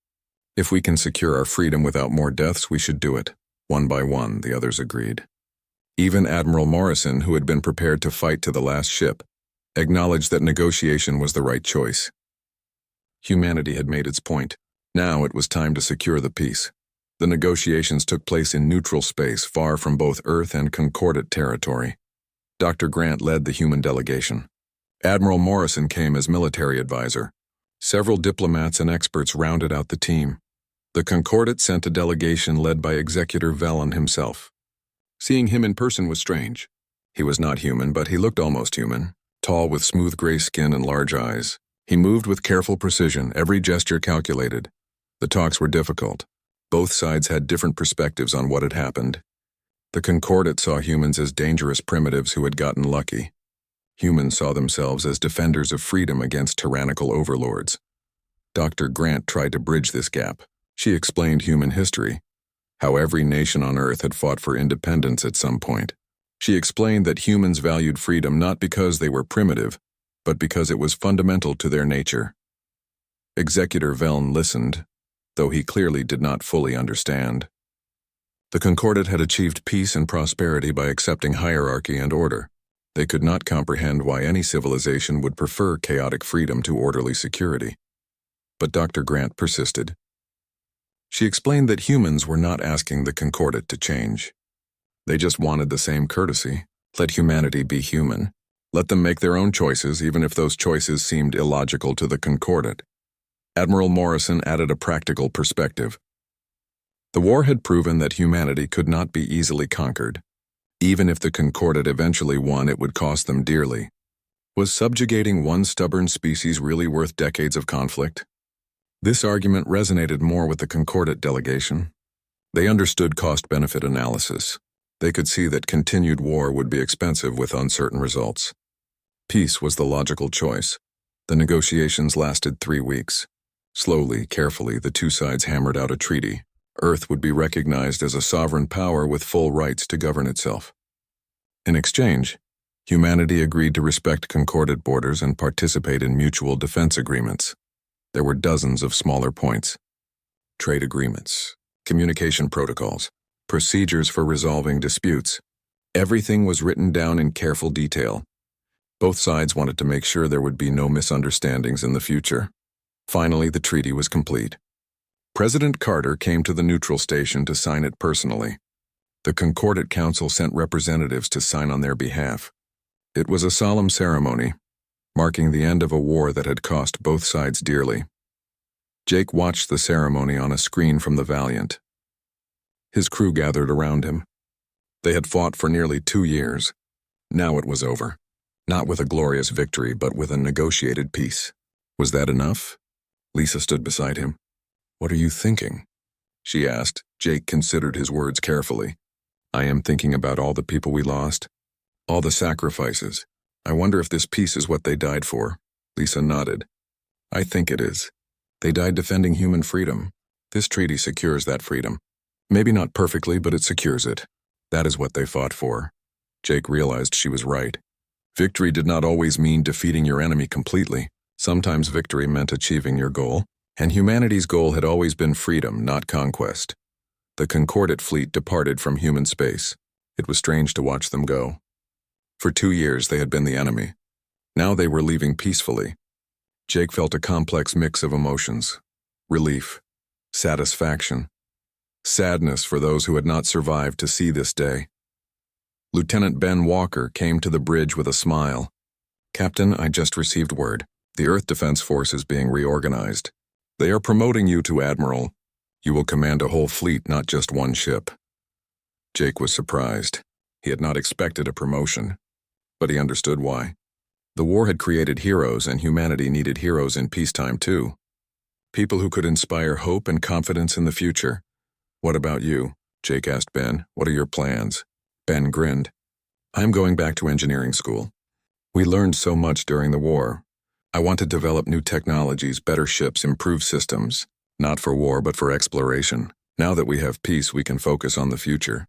If we can secure our freedom without more deaths, we should do it. One by one, the others agreed. Even Admiral Morrison, who had been prepared to fight to the last ship, acknowledged that negotiation was the right choice. Humanity had made its point. Now it was time to secure the peace. The negotiations took place in neutral space, far from both Earth and Concordat territory. Dr. Grant led the human delegation. Admiral Morrison came as military advisor. Several diplomats and experts rounded out the team. The Concordat sent a delegation led by Executor Vellon himself. Seeing him in person was strange. He was not human, but he looked almost human, tall with smooth gray skin and large eyes. He moved with careful precision, every gesture calculated. The talks were difficult. Both sides had different perspectives on what had happened. The Concordat saw humans as dangerous primitives who had gotten lucky. Humans saw themselves as defenders of freedom against tyrannical overlords. Dr. Grant tried to bridge this gap. She explained human history, how every nation on Earth had fought for independence at some point. She explained that humans valued freedom not because they were primitive, but because it was fundamental to their nature. Executor Vellon listened, though he clearly did not fully understand. The Concordat had achieved peace and prosperity by accepting hierarchy and order. They could not comprehend why any civilization would prefer chaotic freedom to orderly security. But Dr. Grant persisted. She explained that humans were not asking the Concordat to change. They just wanted the same courtesy. Let humanity be human. Let them make their own choices, even if those choices seemed illogical to the Concordat. Admiral Morrison added a practical perspective. The war had proven that humanity could not be easily conquered. Even if the Concordat eventually won, it would cost them dearly. Was subjugating one stubborn species really worth decades of conflict? This argument resonated more with the Concordat delegation. They understood cost-benefit analysis. They could see that continued war would be expensive with uncertain results. Peace was the logical choice. The negotiations lasted 3 weeks. Slowly, carefully, the two sides hammered out a treaty. Earth would be recognized as a sovereign power with full rights to govern itself. In exchange, humanity agreed to respect Concordat borders and participate in mutual defense agreements. There were dozens of smaller points. Trade agreements, communication protocols, procedures for resolving disputes. Everything was written down in careful detail. Both sides wanted to make sure there would be no misunderstandings in the future. Finally, the treaty was complete. President Carter came to the neutral station to sign it personally. The Concordat Council sent representatives to sign on their behalf. It was a solemn ceremony, marking the end of a war that had cost both sides dearly. Jake watched the ceremony on a screen from the Valiant. His crew gathered around him. They had fought for nearly 2 years. Now it was over. Not with a glorious victory, but with a negotiated peace. Was that enough? Lisa stood beside him. "What are you thinking?" she asked. Jake considered his words carefully. "I am thinking about all the people we lost. All the sacrifices. I wonder if this peace is what they died for." Lisa nodded. "I think it is. They died defending human freedom. This treaty secures that freedom. Maybe not perfectly, but it secures it. That is what they fought for." Jake realized she was right. Victory did not always mean defeating your enemy completely. Sometimes victory meant achieving your goal, and humanity's goal had always been freedom, not conquest. The Concordat fleet departed from human space. It was strange to watch them go. For 2 years they had been the enemy. Now they were leaving peacefully. Jake felt a complex mix of emotions. Relief, satisfaction, sadness for those who had not survived to see this day. Lieutenant Ben Walker came to the bridge with a smile. "Captain, I just received word. The Earth Defense Force is being reorganized. They are promoting you to Admiral. You will command a whole fleet, not just one ship." Jake was surprised. He had not expected a promotion, but he understood why. The war had created heroes, and humanity needed heroes in peacetime too. People who could inspire hope and confidence in the future. "What about you?" Jake asked Ben. "What are your plans?" Ben grinned. "I'm going back to engineering school. We learned so much during the war. I want to develop new technologies, better ships, improved systems. Not for war, but for exploration. Now that we have peace, we can focus on the future."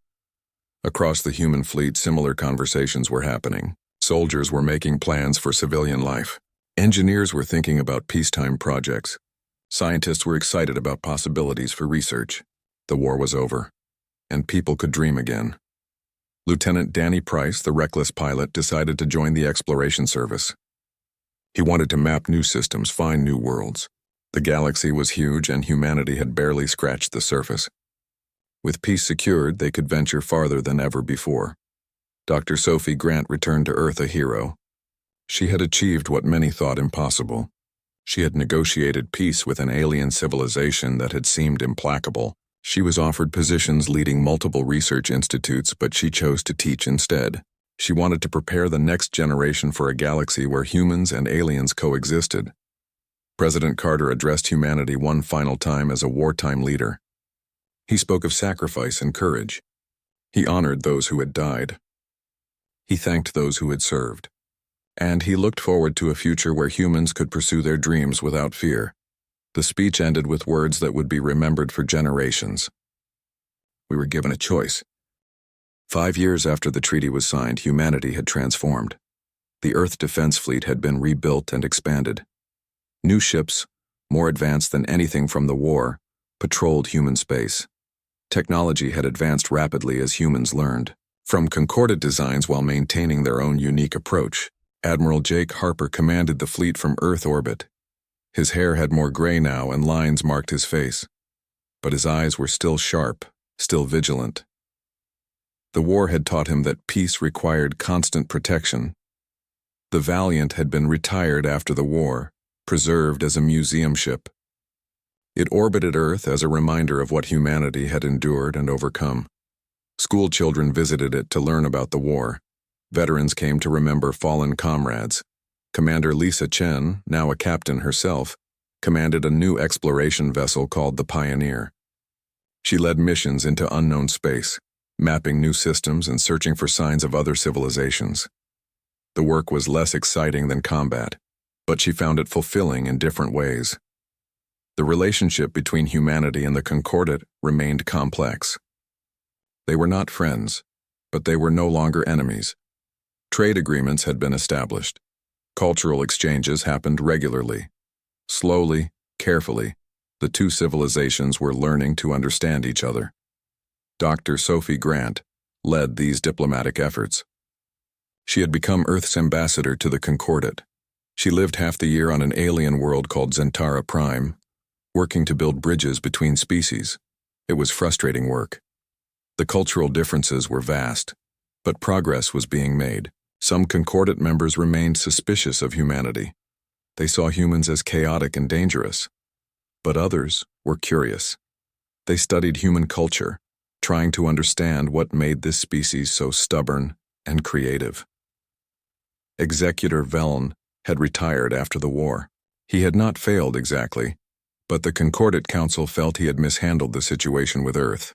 Across the human fleet, similar conversations were happening. Soldiers were making plans for civilian life. Engineers were thinking about peacetime projects. Scientists were excited about possibilities for research. The war was over. and people could dream again. Lieutenant Danny Price, the reckless pilot, decided to join the exploration service. He wanted to map new systems, find new worlds. The galaxy was huge and humanity had barely scratched the surface. With peace secured, they could venture farther than ever before. Dr. Sophie Grant returned to Earth a hero. She had achieved what many thought impossible. She had negotiated peace with an alien civilization that had seemed implacable. She was offered positions leading multiple research institutes, but she chose to teach instead. She wanted to prepare the next generation for a galaxy where humans and aliens coexisted. President Carter addressed humanity one final time as a wartime leader. He spoke of sacrifice and courage. He honored those who had died. He thanked those who had served. And he looked forward to a future where humans could pursue their dreams without fear. The speech ended with words that would be remembered for generations. We were given a choice. 5 years after the treaty was signed, humanity had transformed. The Earth Defense Fleet had been rebuilt and expanded. New ships, more advanced than anything from the war, patrolled human space. Technology had advanced rapidly as humans learned. From concordant designs while maintaining their own unique approach, Admiral Jake Harper commanded the fleet from Earth orbit. His hair had more gray now and lines marked his face. But his eyes were still sharp, still vigilant. The war had taught him that peace required constant protection. The Valiant had been retired after the war, preserved as a museum ship. It orbited Earth as a reminder of what humanity had endured and overcome. School children visited it to learn about the war. Veterans came to remember fallen comrades. Commander Lisa Chen, now a captain herself, commanded a new exploration vessel called the Pioneer. She led missions into unknown space, mapping new systems and searching for signs of other civilizations. The work was less exciting than combat, but she found it fulfilling in different ways. The relationship between humanity and the Concordat remained complex. They were not friends, but they were no longer enemies. Trade agreements had been established. Cultural exchanges happened regularly. Slowly, carefully, the two civilizations were learning to understand each other. Dr. Sophie Grant led these diplomatic efforts. She had become Earth's ambassador to the Concordat. She lived half the year on an alien world called Zentara Prime, working to build bridges between species. It was frustrating work. The cultural differences were vast, but progress was being made. Some Concordat members remained suspicious of humanity. They saw humans as chaotic and dangerous. But others were curious. They studied human culture, trying to understand what made this species so stubborn and creative. Executor Velln had retired after the war. He had not failed exactly, but the Concordat Council felt he had mishandled the situation with Earth.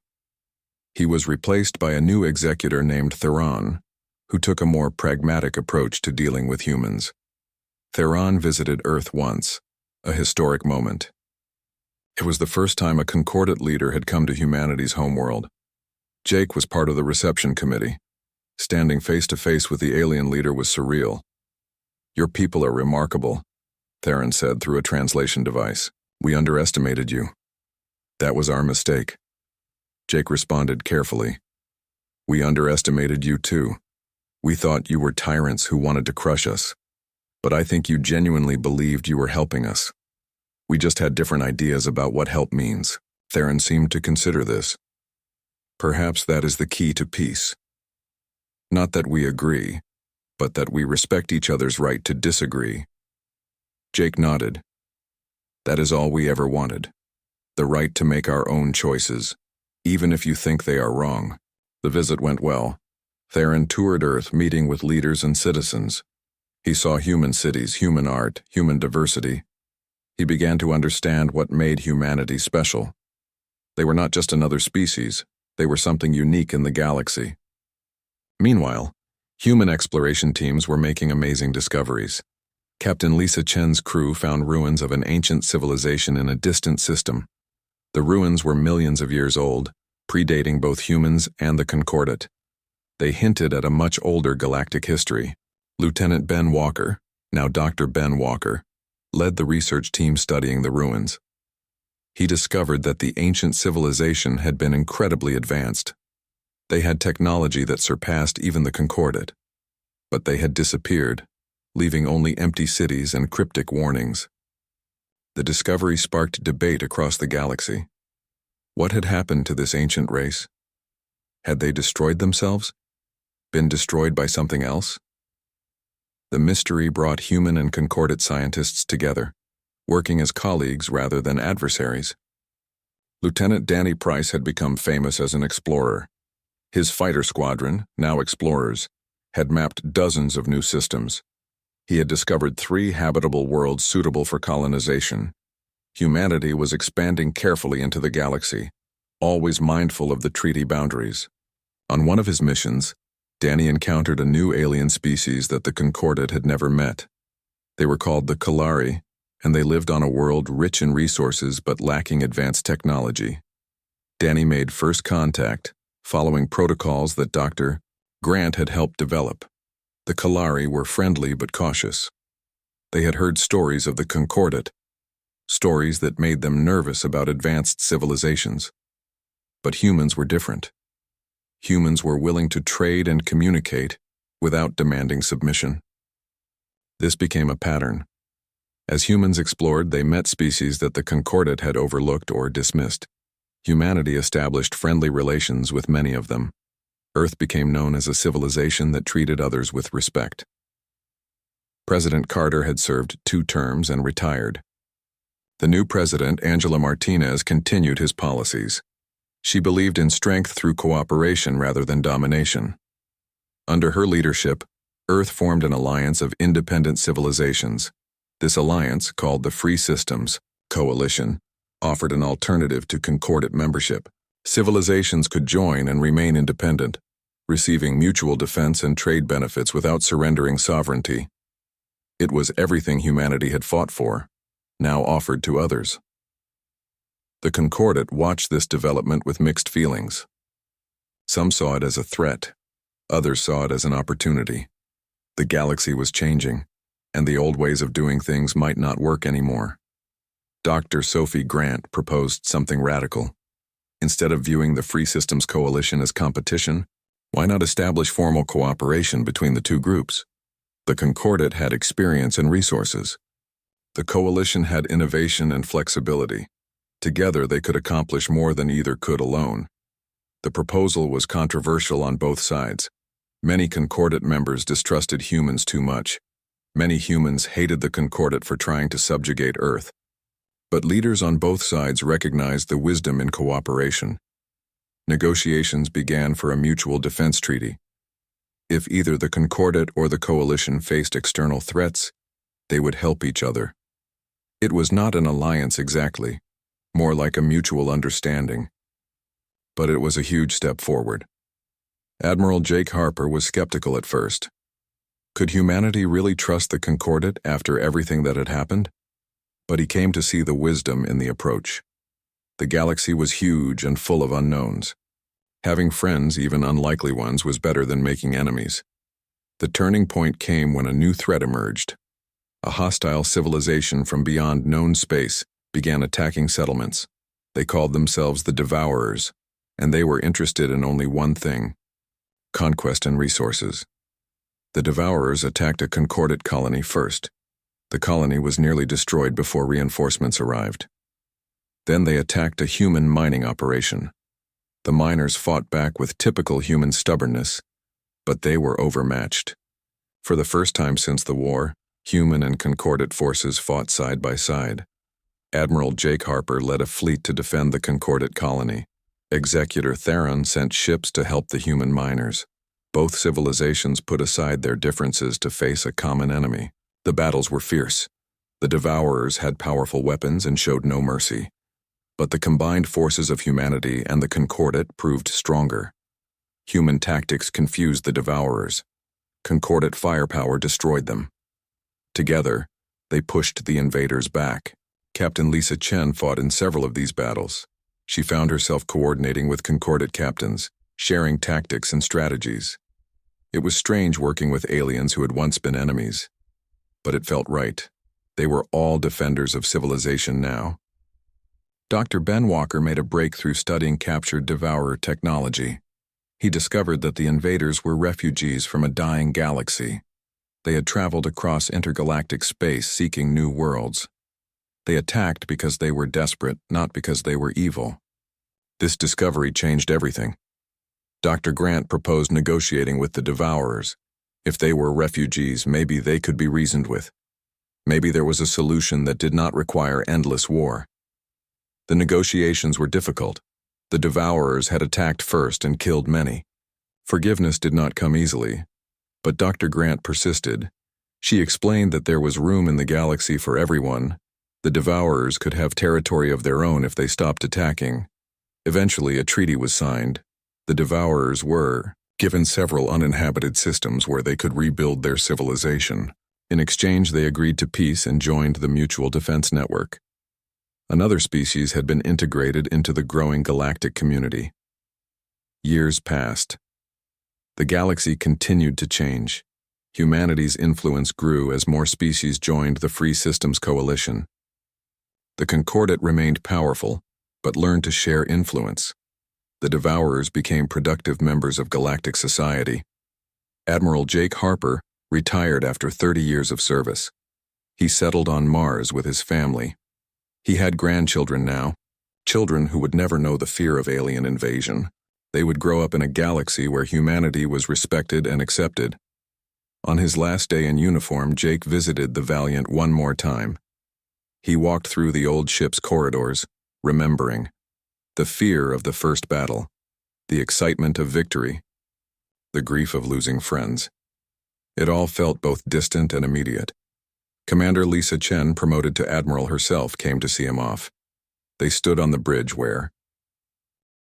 He was replaced by a new executor named Theron, who took a more pragmatic approach to dealing with humans. Theron visited Earth once, a historic moment. It was the first time a Concordat leader had come to humanity's homeworld. Jake was part of the reception committee. Standing face to face with the alien leader was surreal. "Your people are remarkable," Theron said through a translation device. "We underestimated you." "That was our mistake." Jake responded carefully. "We underestimated you too. We thought you were tyrants who wanted to crush us. But I think you genuinely believed you were helping us. We just had different ideas about what help means." Theron seemed to consider this. "Perhaps that is the key to peace. Not that we agree, but that we respect each other's right to disagree." Jake nodded. "That is all we ever wanted. The right to make our own choices, even if you think they are wrong." The visit went well. Theron toured Earth, meeting with leaders and citizens. He saw human cities, human art, human diversity. He began to understand what made humanity special. They were not just another species, they were something unique in the galaxy. Meanwhile, human exploration teams were making amazing discoveries. Captain Lisa Chen's crew found ruins of an ancient civilization in a distant system. The ruins were millions of years old, predating both humans and the Concordat. They hinted at a much older galactic history. Lieutenant Ben Walker, now Dr. Ben Walker, led the research team studying the ruins. He discovered that the ancient civilization had been incredibly advanced, They had technology that surpassed even the Concordat. But they had disappeared, leaving only empty cities and cryptic warnings. The discovery sparked debate across the galaxy. What had happened to this ancient race? Had they destroyed themselves? Been destroyed by something else? The mystery brought human and Concordat scientists together, working as colleagues rather than adversaries. Lieutenant Danny Price had become famous as an explorer. His fighter squadron, now explorers, had mapped dozens of new systems. He had discovered 3 habitable worlds suitable for colonization. Humanity was expanding carefully into the galaxy, always mindful of the treaty boundaries. On one of his missions, Danny encountered a new alien species that the Concordat had never met. They were called the Kalari, and they lived on a world rich in resources but lacking advanced technology. Danny made first contact, following protocols that Dr. Grant had helped develop. The Kalari were friendly but cautious. They had heard stories of the Concordat, stories that made them nervous about advanced civilizations. But humans were different. Humans were willing to trade and communicate without demanding submission. This became a pattern. As humans explored, they met species that the Concordat had overlooked or dismissed. Humanity established friendly relations with many of them. Earth became known as a civilization that treated others with respect. President Carter had served 2 terms and retired. The new president, Angela Martinez, continued his policies. She believed in strength through cooperation rather than domination. Under her leadership, Earth formed an alliance of independent civilizations. This alliance, called the Free Systems Coalition, offered an alternative to Concordat membership. Civilizations could join and remain independent, receiving mutual defense and trade benefits without surrendering sovereignty. It was everything humanity had fought for, now offered to others. The Concordat watched this development with mixed feelings. Some saw it as a threat, others saw it as an opportunity. The galaxy was changing, and the old ways of doing things might not work anymore. Dr. Sophie Grant proposed something radical. Instead of viewing the Free Systems Coalition as competition, why not establish formal cooperation between the 2 groups? The Concordat had experience and resources. The coalition had innovation and flexibility. Together they could accomplish more than either could alone. The proposal was controversial on both sides. Many Concordat members distrusted humans too much. Many humans hated the Concordat for trying to subjugate Earth. But leaders on both sides recognized the wisdom in cooperation. Negotiations began for a mutual defense treaty. If either the Concordat or the coalition faced external threats, they would help each other. It was not an alliance exactly, more like a mutual understanding. But it was a huge step forward. Admiral Jake Harper was skeptical at first. Could humanity really trust the Concordat after everything that had happened? But he came to see the wisdom in the approach. The galaxy was huge and full of unknowns. Having friends, even unlikely ones, was better than making enemies. The turning point came when a new threat emerged. A hostile civilization from beyond known space began attacking settlements. They called themselves the Devourers, and they were interested in only one thing: conquest and resources. The Devourers attacked a Concordat colony first. The colony was nearly destroyed before reinforcements arrived. Then they attacked a human mining operation. The miners fought back with typical human stubbornness, but they were overmatched. For the first time since the war, human and Concordat forces fought side by side. Admiral Jake Harper led a fleet to defend the Concordat colony. Executor Theron sent ships to help the human miners. Both civilizations put aside their differences to face a common enemy. The battles were fierce. The Devourers had powerful weapons and showed no mercy. But the combined forces of humanity and the Concordat proved stronger. Human tactics confused the Devourers. Concordat firepower destroyed them. Together, they pushed the invaders back. Captain Lisa Chen fought in several of these battles. She found herself coordinating with Concordat captains, sharing tactics and strategies. It was strange working with aliens who had once been enemies. But it felt right. They were all defenders of civilization now. Dr. Ben Walker made a breakthrough studying captured Devourer technology. He discovered that the invaders were refugees from a dying galaxy. They had traveled across intergalactic space seeking new worlds. They attacked because they were desperate, not because they were evil. This discovery changed everything. Dr. Grant proposed negotiating with the Devourers. If they were refugees, maybe they could be reasoned with. Maybe there was a solution that did not require endless war. The negotiations were difficult. The Devourers had attacked first and killed many. Forgiveness did not come easily, but Dr. Grant persisted. She explained that there was room in the galaxy for everyone. The Devourers could have territory of their own if they stopped attacking. Eventually, a treaty was signed. The Devourers were given several uninhabited systems where they could rebuild their civilization. In exchange, they agreed to peace and joined the Mutual Defense Network. Another species had been integrated into the growing galactic community. Years passed. The galaxy continued to change. Humanity's influence grew as more species joined the Free Systems Coalition. The Concordat remained powerful, but learned to share influence. The Devourers became productive members of galactic society. Admiral Jake Harper retired after 30 years of service. He settled on Mars with his family. He had grandchildren now, children who would never know the fear of alien invasion. They would grow up in a galaxy where humanity was respected and accepted. On his last day in uniform, Jake visited the Valiant one more time. He walked through the old ship's corridors, remembering the fear of the first battle, the excitement of victory, the grief of losing friends. It all felt both distant and immediate. Commander Lisa Chen, promoted to Admiral herself, came to see him off. They stood on the bridge where,